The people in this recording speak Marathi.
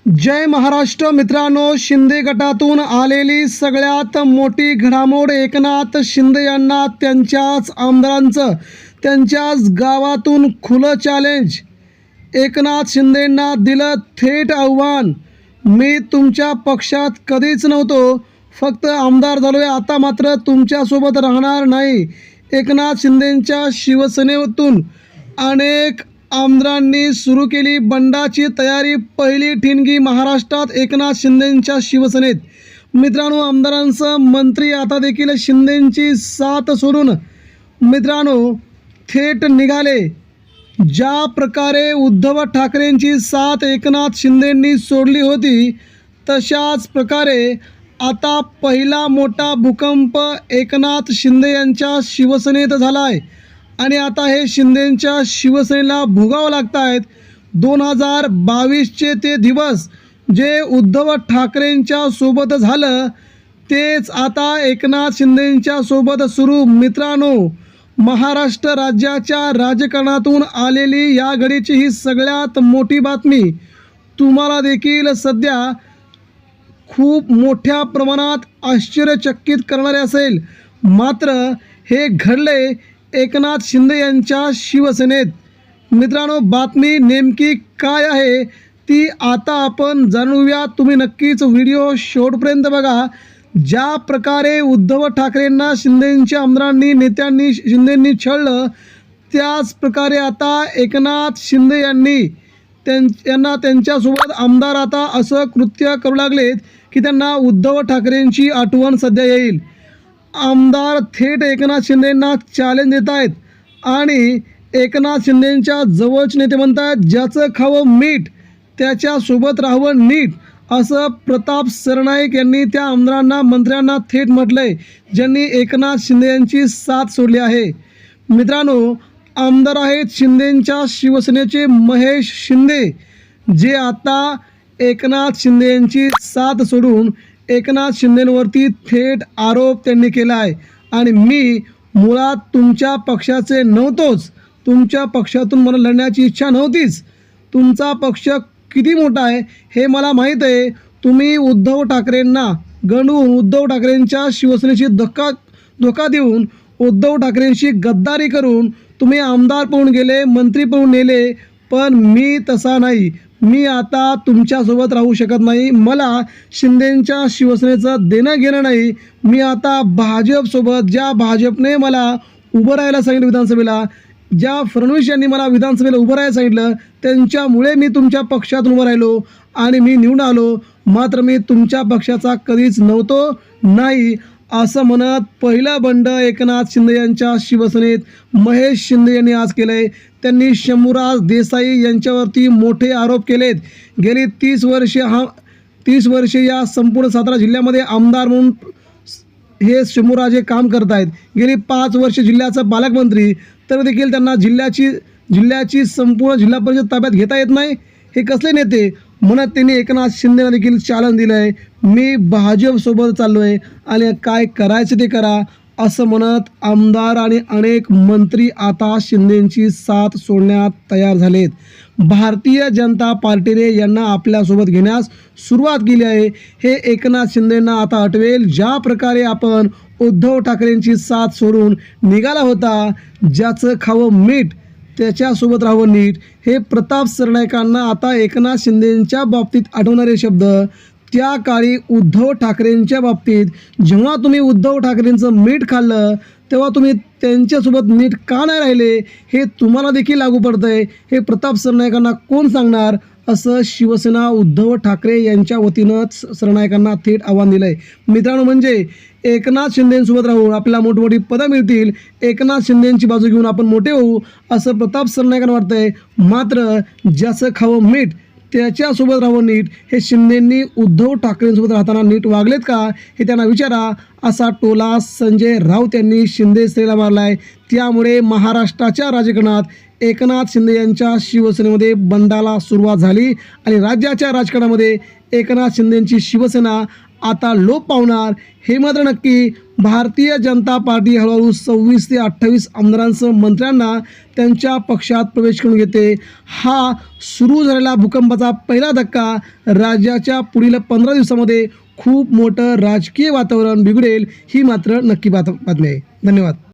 जय महाराष्ट्र मित्रांनो, शिंदे गटातून आलेली सगळ्यात मोठी घडामोड एकनाथ शिंदे यांना त्यांच्याच आमदारांचं त्यांच्याच गावातून खुलं चॅलेंज। एकनाथ शिंदेंना दिलं थेट आव्हान, मी तुमच्या पक्षात कधीच नव्हतो, फक्त आमदार झालोय, आता मात्र तुमच्यासोबत राहणार नाही। एकनाथ शिंदेंच्या शिवसेनेतून अनेक आमदारांनी सुरू केली बंडाची तयारी। पहिली ठिणगी महाराष्ट्रात एकनाथ शिंदेंच्या शिवसेनेत। मित्रांनो, आमदारांसह मंत्री आता देखील शिंदेंची साथ सोडून मित्रांनो थेट निघाले। ज्या प्रकारे उद्धव ठाकरेंची साथ एकनाथ शिंदेंनी सोडली होती, तशाच प्रकारे आता पहिला मोठा भूकंप एकनाथ शिंदे यांच्या शिवसेनेत झाला आहे आणि आता हे शिंदेंच्या शिवसेनेला भोगावं लागत आहेत। 2022चे ते दिवस जे उद्धव ठाकरेंच्या सोबत झालं, तेच आता एकनाथ शिंदेंच्या सोबत सुरू। मित्रांनो, महाराष्ट्र राज्याच्या राजकारणातून आलेली या घडीची ही सगळ्यात मोठी बातमी तुम्हाला देखील सध्या खूप मोठ्या प्रमाणात आश्चर्यचकित करणारे असेल। मात्र हे घडले एकनाथ शिंदे यांच्या शिवसेनेत। मित्रांनो, बातमी नेमकी काय आहे ती आता आपण जाणूया। तुम्ही नक्कीच व्हिडिओ शेवटपर्यंत बघा। ज्या प्रकारे उद्धव ठाकरेंना शिंदेंच्या आमदारांनी नेत्यांनी शिंदेंनी छळलं, त्याच प्रकारे आता एकनाथ शिंदे यांनी त्यांच्यासोबत आमदार आता असं कृत्य करू लागलेत की त्यांना उद्धव ठाकरेंची आठवण सध्या येईल। आमदार थेट एकनाथ शिंदेंना चॅलेंज देत आहेत आणि एकनाथ शिंदेंच्या जवळचे नेते म्हणतात, ज्याचं खावं मीठ त्याच्यासोबत राहावं नीट, असं प्रताप सरनाईक यांनी त्या आमदारांना मंत्र्यांना थेट म्हटलंय, ज्यांनी एकनाथ शिंदे यांची साथ सोडली आहे। मित्रांनो, आमदार आहेत शिंदेंच्या शिवसेनेचे महेश शिंदे, जे आता एकनाथ शिंदे यांची साथ सोडून एकनाथ शिंदेंवरती थेट आरोप त्यांनी केला आहे आणि मी मुळात तुमच्या पक्षाचे नव्हतोच, तुमच्या पक्षातून मला लढण्याची इच्छा नव्हतीच, तुमचा पक्ष किती मोठा आहे हे मला माहीत आहे। तुम्ही उद्धव ठाकरेंना गणून उद्धव ठाकरेंच्या शिवसेनेशी धोका देऊन उद्धव ठाकरेंशी गद्दारी करून तुम्ही आमदार पळून गेले, मंत्री पळून नेले, पण मी तसा नाही। मी आता तुमच्यासोबत राहू शकत नाही, मला शिंदेंच्या शिवसेनेचं देणं घेणं नाही। मी आता भाजपसोबत, ज्या भाजपने मला उभं राहायला सांगितलं विधानसभेला, ज्या फडणवीस यांनी मला विधानसभेला उभं राहायला सांगितलं, त्यांच्यामुळे मी तुमच्या पक्षात उभं राहिलो आणि मी निवडून आलो। मात्र मी तुमच्या पक्षाचा कधीच नव्हतो नाही, असं म्हणत पहिलं बंड एकनाथ शिंदे यांच्या शिवसेनेत महेश शिंदे यांनी आज केलंय। त्यांनी शंभूराज देसाई यांच्यावरती मोठे आरोप केलेत। गेली 30 वर्षे या संपूर्ण सातारा जिल्ह्यामध्ये आमदार म्हणून हे शंभूराज हे काम करत आहेत। गेली 5 वर्ष जिल्ह्याचा पालकमंत्री, तर देखील त्यांना जिल्ह्याची संपूर्ण जिल्हा परिषद ताब्यात घेता येत नाही। हे कसले नेते म्हणत त्यांनी एकनाथ शिंदेला देखील चॅलेंज दिलं आहे, मी भाजपसोबत चाललो आहे आणि काय करायचं ते करा, असं म्हणत आमदार आणि अनेक मंत्री आता शिंदेंची साथ सोडण्यात तयार झालेत। भारतीय जनता पार्टीने यांना आपल्यासोबत घेण्यास सुरुवात केली आहे। हे एकनाथ शिंदेंना आता आठवेल, ज्या प्रकारे आपण उद्धव ठाकरेंची साथ सोडून निघाला होता, ज्याचं खावं मीठ त्याच्यासोबत राहावं नीट, हे प्रताप सरनाईकांना आता एकनाथ शिंदेंच्या बाबतीत आठवणारे शब्द त्या काळी उद्धव ठाकरेंच्या बाबतीत, जेव्हा तुम्ही उद्धव ठाकरेंचं मीठ खाल्लं तेव्हा तुम्ही त्यांच्यासोबत नीट का नाही राहिले, हे तुम्हाला देखील लागू पडतं आहे। हे प्रताप सरनाईकांना कोण सांगणार, असं शिवसेना उद्धव ठाकरे यांच्या वतीनं सरनाईकांना थेट आव्हान दिलं आहे। मित्रांनो, म्हणजे एकनाथ शिंदेंसोबत राहून आपल्याला मोठमोठी पदं मिळतील, एकनाथ शिंदेंची बाजू घेऊन आपण मोठे होऊ, असं प्रताप सरनाईकांना वाटतंय। मात्र ज्याचं खावं मीठ त्याच्यासोबत राहावं नीट, हे शिंदेंनी उद्धव ठाकरेंसोबत राहताना नीट वागलेत का, हे त्यांना विचारा, असा टोला संजय राऊत यांनी शिंदे सेनेला मारला आहे। त्यामुळे महाराष्ट्राच्या राजकारणात एकनाथ शिंदे यांच्या शिवसेनेमध्ये बंडाला सुरुवात झाली आणि राज्याच्या राजकारणामध्ये एकनाथ शिंदेंची शिवसेना आता लोप पावणार हे मात्र नक्की. भारतीय जनता पार्टी हळूहळू 26 ते 28 आमदारांसह मंत्र्यांना त्यांच्या पक्षात प्रवेश करून घेते. हा सुरू झालेला भूकंपाचा पहिला धक्का राज्याच्या पुढील 15 दिवसामध्ये खूप मोठं राजकीय वातावरण बिघडेल ही मात्र नक्की बातमी आहे. धन्यवाद.